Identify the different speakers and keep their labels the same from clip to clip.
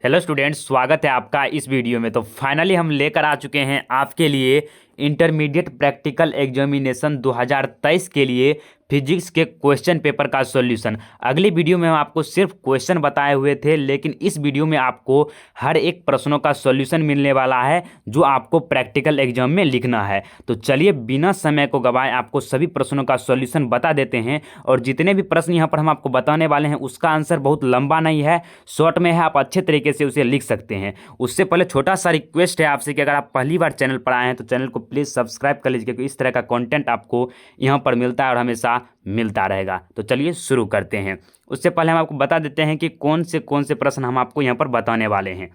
Speaker 1: Hello students, स्वागत है आपका इस वीडियो में। तो फाइनली हम लेकर आ चुके हैं आपके लिए इंटरमीडिएट प्रैक्टिकल एग्जामिनेशन 2023 के लिए फिजिक्स के क्वेश्चन पेपर का सॉल्यूशन। अगली वीडियो में हम आपको सिर्फ क्वेश्चन बताए हुए थे, लेकिन इस वीडियो में आपको हर एक प्रश्नों का सॉल्यूशन मिलने वाला है जो आपको प्रैक्टिकल एग्जाम में लिखना है। तो चलिए बिना समय को गवाए आपको सभी प्रश्नों का सॉल्यूशन बता देते हैं। और जितने भी प्रश्न यहाँ पर हम आपको बताने वाले हैं उसका आंसर बहुत लंबा नहीं है, शॉर्ट में है, आप अच्छे तरीके से उसे लिख सकते हैं। उससे पहले छोटा सा रिक्वेस्ट है आपसे कि अगर आप पहली बार चैनल पर आए हैं तो चैनल को प्लीज़ सब्सक्राइब कर लीजिए, क्योंकि इस तरह का कंटेंट आपको यहाँ पर मिलता है और हमेशा मिलता रहेगा। तो चलिए शुरू करते हैं। उससे पहले हम आपको बता देते हैं कि कौन से प्रश्न हम आपको यहाँ पर बताने वाले हैं।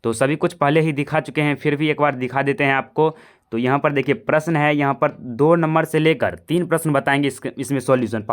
Speaker 1: तो सभी कुछ पहले ही दिखा चुके हैं, फिर भी एक बार दिखा देते हैं आपको। तो यहाँ पर देखिए प्रश्न है, यहाँ पर 2 नंबर से लेकर 3 प्रश्न बताएंगे इसमें सॉल्यूशन।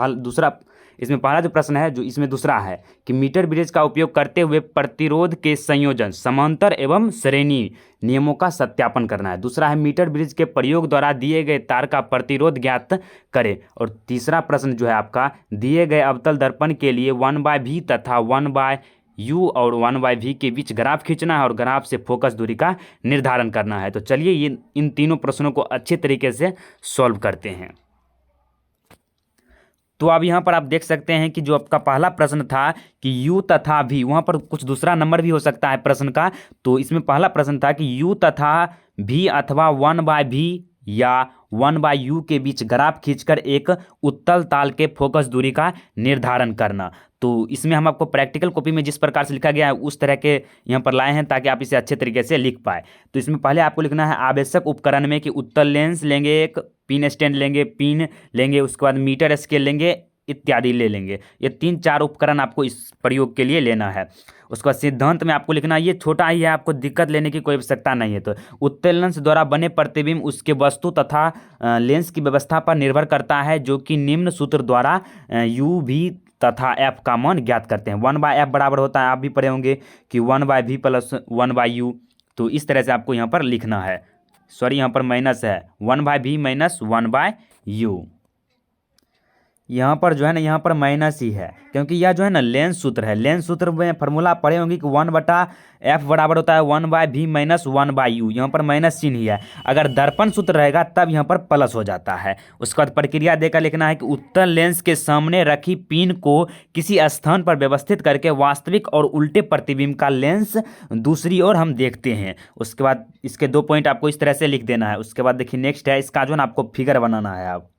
Speaker 1: इसमें पहला जो प्रश्न है, जो इसमें दूसरा है कि मीटर ब्रिज का उपयोग करते हुए प्रतिरोध के संयोजन, समांतर एवं श्रेणी नियमों का सत्यापन करना है। दूसरा है मीटर ब्रिज के प्रयोग द्वारा दिए गए तार का प्रतिरोध ज्ञात करें। और तीसरा प्रश्न जो है आपका, दिए गए अवतल दर्पण के लिए 1/v तथा 1/u और 1/v के बीच ग्राफ खींचना है और ग्राफ से फोकस दूरी का निर्धारण करना है। तो चलिए इन तीनों प्रश्नों को अच्छे तरीके से सॉल्व करते हैं। तो अब यहाँ पर आप देख सकते हैं कि जो आपका पहला प्रश्न था कि u तथा v, वहाँ पर कुछ दूसरा नंबर भी हो सकता है प्रश्न का। तो इसमें पहला प्रश्न था कि u तथा v अथवा 1/v या 1/u के बीच ग्राफ खींचकर एक उत्तल ताल के फोकस दूरी का निर्धारण करना। तो इसमें हम आपको प्रैक्टिकल कॉपी में जिस प्रकार से लिखा गया है उस तरह के यहाँ पर लाए हैं ताकि आप इसे अच्छे तरीके से लिख पाए। तो इसमें पहले आपको लिखना है आवश्यक उपकरण में कि उत्तल लेंस लेंगे, एक पिन स्टैंड लेंगे, पिन लेंगे, उसके बाद मीटर स्केल लेंगे इत्यादि ले लेंगे। ये 3-4 उपकरण आपको इस प्रयोग के लिए लेना है। उसका सिद्धांत में आपको लिखना है, ये छोटा ही है, आपको दिक्कत लेने की कोई आवश्यकता नहीं है। तो उत्तल लेंस द्वारा बने प्रतिबिंब उसके वस्तु तथा लेंस की व्यवस्था पर निर्भर करता है, जो कि निम्न सूत्र द्वारा यू भी तथा एफ का मान ज्ञात करते हैं। 1/f बराबर होता है, आप भी पढ़े होंगे कि 1/v प्लस 1/u। तो इस तरह से आपको यहाँ पर लिखना है, सॉरी यहाँ पर माइनस है, 1/v माइनस 1/u। यहाँ पर जो है ना, यहाँ पर माइनस ही है, क्योंकि यह जो है ना लेंस सूत्र है। लेंस सूत्र में फॉर्मूला पढ़े होंगे कि 1/f बराबर होता है 1/v माइनस 1/u। यहाँ पर माइनस चिन्ह ही है। अगर दर्पण सूत्र रहेगा तब यहाँ पर प्लस हो जाता है। उसके बाद प्रक्रिया देकर लिखना है कि उत्तल लेंस के सामने रखी पिन को किसी स्थान पर व्यवस्थित करके वास्तविक और उल्टे प्रतिबिंब का लेंस दूसरी ओर हम देखते हैं। उसके बाद इसके 2 पॉइंट आपको इस तरह से लिख देना है। उसके बाद देखिए नेक्स्ट है, इसका जो है ना आपको फिगर बनाना है। आप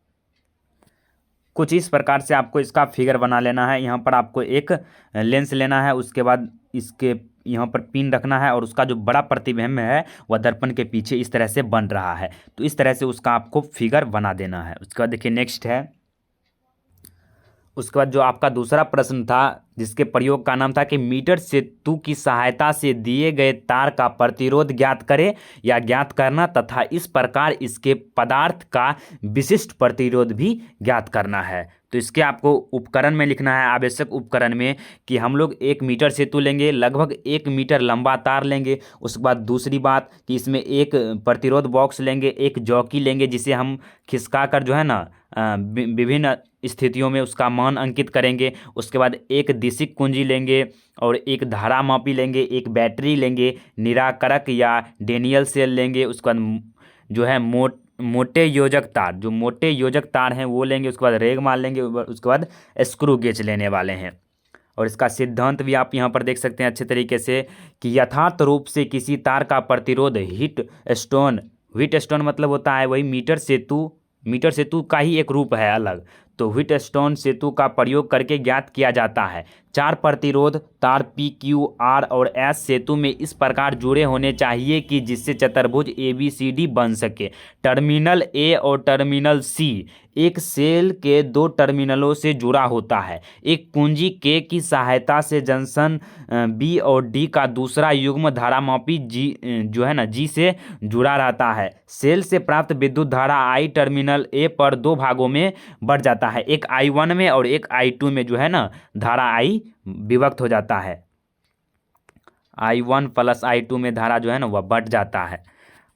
Speaker 1: कुछ इस प्रकार से आपको इसका फिगर बना लेना है। यहाँ पर आपको एक लेंस लेना है, उसके बाद इसके यहाँ पर पिन रखना है और उसका जो बड़ा प्रतिबिंब है वह दर्पण के पीछे इस तरह से बन रहा है। तो इस तरह से उसका आपको फिगर बना देना है। उसके बाद देखिए नेक्स्ट है, उसके बाद जो आपका दूसरा प्रश्न था जिसके प्रयोग का नाम था कि मीटर सेतु की सहायता से दिए गए तार का प्रतिरोध ज्ञात करें या ज्ञात करना तथा इस प्रकार इसके पदार्थ का विशिष्ट प्रतिरोध भी ज्ञात करना है। तो इसके आपको उपकरण में लिखना है, आवश्यक उपकरण में, कि हम लोग 1 मीटर सेतु लेंगे, लगभग 1 मीटर लंबा तार लेंगे। उसके बाद दूसरी बात कि इसमें एक प्रतिरोध बॉक्स लेंगे, एक जॉकी लेंगे जिसे हम खिसका कर जो है ना विभिन्न स्थितियों में उसका मान अंकित करेंगे। उसके बाद एक दिशिक कुंजी लेंगे और एक धारा मापी लेंगे, एक बैटरी लेंगे, निराकरक या डेनियल सेल लेंगे। उसके बाद जो है मोटे योजक तार, जो मोटे योजक तार हैं वो लेंगे। उसके बाद रेग मार लेंगे। उसके बाद स्क्रू गेज लेने वाले हैं। और इसका सिद्धांत भी आप यहाँ पर देख सकते हैं अच्छे तरीके से कि यथार्थ रूप से किसी तार का प्रतिरोध हीट स्टोन मतलब होता है वही मीटर सेतु का ही एक रूप है अलग। तो व्हीट स्टोन सेतु का प्रयोग करके ज्ञात किया जाता है। 4 प्रतिरोध तार पी क्यू आर और एस सेतु में इस प्रकार जुड़े होने चाहिए कि जिससे चतुर्भुज ABCD बन सके। टर्मिनल ए और टर्मिनल सी एक सेल के 2 टर्मिनलों से जुड़ा होता है। एक कुंजी के की सहायता से जंक्शन बी और डी का दूसरा युग्म धारामापी जो है ना जी से जुड़ा रहता है। सेल से प्राप्त विद्युत धारा I टर्मिनल ए पर 2 भागों में बढ़ जाता है, एक I1 में और एक I2 में जो है ना धारा I विभक्त हो जाता है। I1 प्लस I2 में धारा जो है ना वह बढ़ जाता है।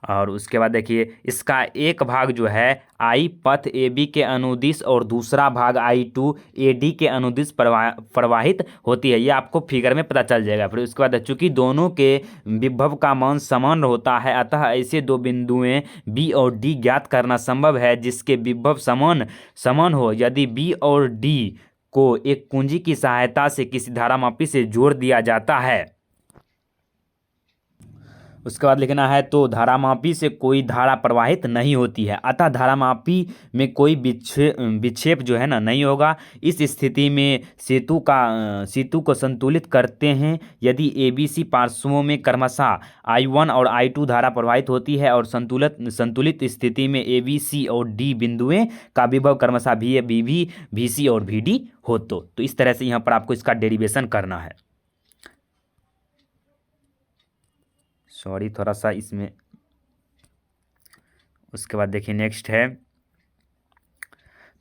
Speaker 1: और उसके बाद देखिए इसका एक भाग जो है आई पथ ए बी के अनुदिश और दूसरा भाग आई टू ए डी के अनुदिश प्रवाहित होती है। ये आपको फिगर में पता चल जाएगा। फिर उसके बाद चूंकि दोनों के विभव का मान समान होता है, अतः ऐसे दो बिंदुएं बी और डी ज्ञात करना संभव है जिसके विभव समान समान हो। यदि बी और डी को एक कुंजी की सहायता से किसी धारामापी से जोड़ दिया जाता है, उसके बाद लिखना है तो धारामापी से कोई धारा प्रवाहित नहीं होती है, अतः धारामापी में कोई विक्षेप जो है ना नहीं होगा। इस स्थिति में सेतु को संतुलित करते हैं। यदि ABC पार्श्वों में क्रमशः I1 और I2 धारा प्रवाहित होती है और संतुलित स्थिति में ABC और D बिंदुएं का विभव क्रमशः VA VB VC और VD हो। तो इस तरह से यहाँ पर आपको इसका डेरिवेशन करना है। सॉरी थोड़ा सा इसमें। उसके बाद देखिए नेक्स्ट है,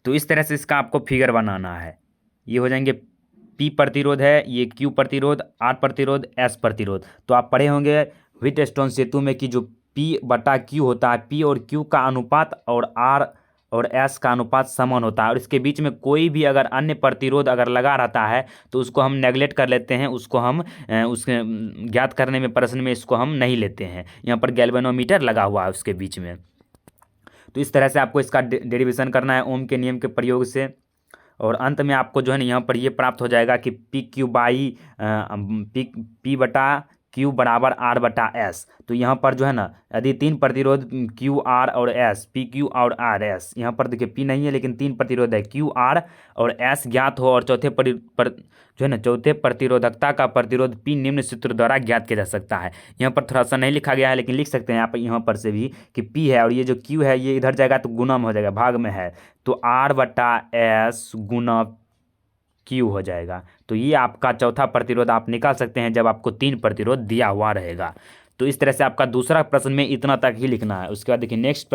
Speaker 1: तो इस तरह से इसका आपको फिगर बनाना है। ये हो जाएंगे P प्रतिरोध है, ये Q प्रतिरोध, R प्रतिरोध, S प्रतिरोध। तो आप पढ़े होंगे व्हीटस्टोन सेतु में कि जो P/Q होता है, P और Q का अनुपात और R और S का अनुपात समान होता है, और इसके बीच में कोई भी अगर अन्य प्रतिरोध अगर लगा रहता है तो उसको हम नेगलेक्ट कर लेते हैं, उसको हम उसके ज्ञात करने में प्रश्न में इसको हम नहीं लेते हैं। यहाँ पर गैल्वेनोमीटर लगा हुआ है उसके बीच में। तो इस तरह से आपको इसका डेरिवेशन करना है ओम के नियम के प्रयोग से, और अंत में आपको जो है ना यहाँ पर ये प्राप्त हो जाएगा कि P बराबर R/S। तो यहाँ पर जो है ना यदि तीन प्रतिरोध QR और S, PQ और RS, यहाँ पर देखिए P नहीं है लेकिन तीन प्रतिरोध है QR और S ज्ञात हो, और जो है ना चौथे प्रतिरोधकता का प्रतिरोध P निम्न सूत्र द्वारा ज्ञात किया जा सकता है। यहाँ पर थोड़ा सा नहीं लिखा गया है लेकिन लिख सकते हैं आप यहाँ पर से भी कि P है और ये जो Q है ये इधर जाएगा तो गुना में हो जाएगा, भाग में है, तो R/S गुना Q हो जाएगा। तो ये आपका चौथा प्रतिरोध आप निकाल सकते हैं जब आपको तीन प्रतिरोध दिया हुआ रहेगा। तो इस तरह से आपका दूसरा प्रश्न में इतना तक ही लिखना है। उसके बाद देखिए नेक्स्ट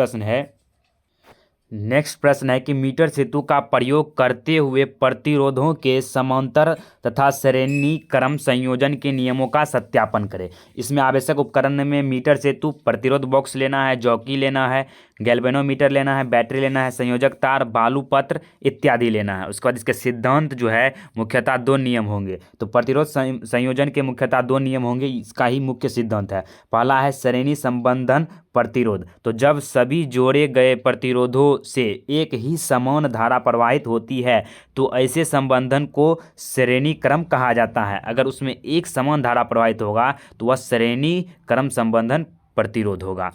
Speaker 1: प्रश्न है कि मीटर सेतु का प्रयोग करते हुए प्रतिरोधों के समांतर तथा श्रेणी क्रम संयोजन के नियमों का सत्यापन करें। इसमें आवश्यक उपकरण में मीटर सेतु, प्रतिरोध बॉक्स लेना है, जॉकी लेना है, गैल्वेनोमीटर लेना है, बैटरी लेना है, संयोजक तार, बालू पत्र इत्यादि लेना है। उसके बाद इसके सिद्धांत जो है मुख्यतः दो नियम होंगे। तो प्रतिरोध संयोजन के मुख्यतः दो नियम होंगे, इसका ही मुख्य सिद्धांत है। पहला है श्रेणी संबंधन प्रतिरोध। तो जब सभी जोड़े गए प्रतिरोधों से एक ही समान धारा प्रवाहित होती है तो ऐसे संबंधन को श्रेणी क्रम कहा जाता है। अगर उसमें एक समान धारा प्रवाहित होगा तो वह श्रेणी क्रम संबंधन प्रतिरोध होगा।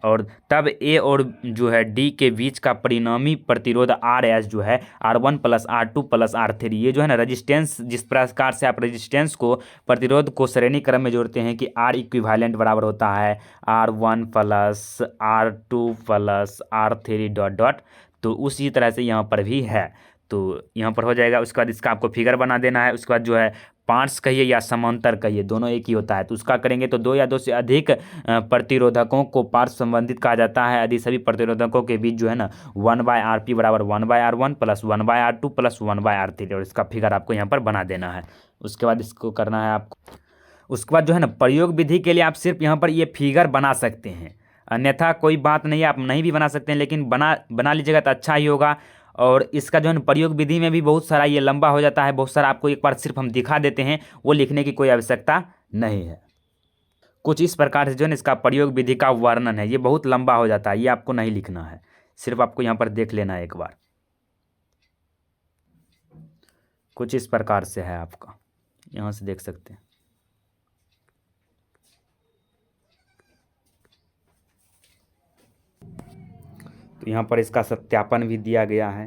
Speaker 1: और तब ए और जो है डी के बीच का परिणामी प्रतिरोध RS जो है R1 + R2 + R3, ये जो है ना रेजिस्टेंस, जिस प्रकार से आप रेजिस्टेंस को प्रतिरोध को श्रेणी क्रम में जोड़ते हैं कि R इक्विवेलेंट बराबर होता है R1 + R2 + R3 ... तो उसी तरह से यहाँ पर भी है। तो यहाँ पर हो जाएगा। उसके बाद इसका आपको फिगर बना देना है। उसके बाद जो है पार्ट्स कहिए या समांतर कहिए, दोनों एक ही होता है। तो उसका करेंगे तो दो या दो से अधिक प्रतिरोधकों को पार्श्व संबंधित कहा जाता है। यदि सभी प्रतिरोधकों के बीच जो है ना 1/Rp बराबर 1/R1 + 1/R2 + 1/R3, और इसका फिगर आपको यहाँ पर बना देना है। उसके बाद इसको करना है आपको। उसके बाद जो है ना प्रयोग विधि के लिए आप सिर्फ यहाँ पर ये फिगर बना सकते हैं, अन्यथा कोई बात नहीं है, आप नहीं भी बना सकते हैं, लेकिन बना लीजिएगा तो अच्छा ही होगा। और इसका जो है प्रयोग विधि में भी बहुत सारा ये लंबा हो जाता है, बहुत सारा आपको एक बार सिर्फ हम दिखा देते हैं, वो लिखने की कोई आवश्यकता नहीं है। कुछ इस प्रकार से जो है इसका प्रयोग विधि का वर्णन है, ये बहुत लंबा हो जाता है, ये आपको नहीं लिखना है, सिर्फ आपको यहाँ पर देख लेना है एक बार। कुछ इस प्रकार से है, आपका यहाँ से देख सकते हैं। तो यहाँ पर इसका सत्यापन भी दिया गया है।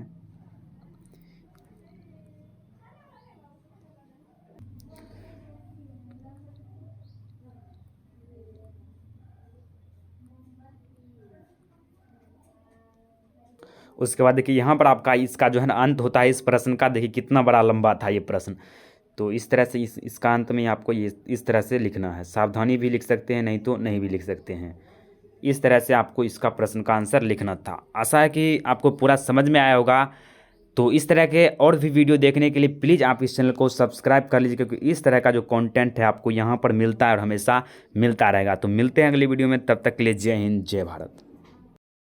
Speaker 1: उसके बाद देखिए यहाँ पर आपका इसका जो है ना अंत होता है इस प्रश्न का। देखिए कितना बड़ा लंबा था ये प्रश्न। तो इस तरह से इसका अंत में आपको ये इस तरह से लिखना है। सावधानी भी लिख सकते हैं, नहीं तो नहीं भी लिख सकते हैं। इस तरह से आपको इसका प्रश्न का आंसर लिखना था। आशा है कि आपको पूरा समझ में आया होगा। तो इस तरह के और भी वीडियो देखने के लिए प्लीज़ आप इस चैनल को सब्सक्राइब कर लीजिए, क्योंकि इस तरह का जो कंटेंट है आपको यहाँ पर मिलता है और हमेशा मिलता रहेगा। तो मिलते हैं अगली वीडियो में, तब तक के लिए जय हिंद जय भारत।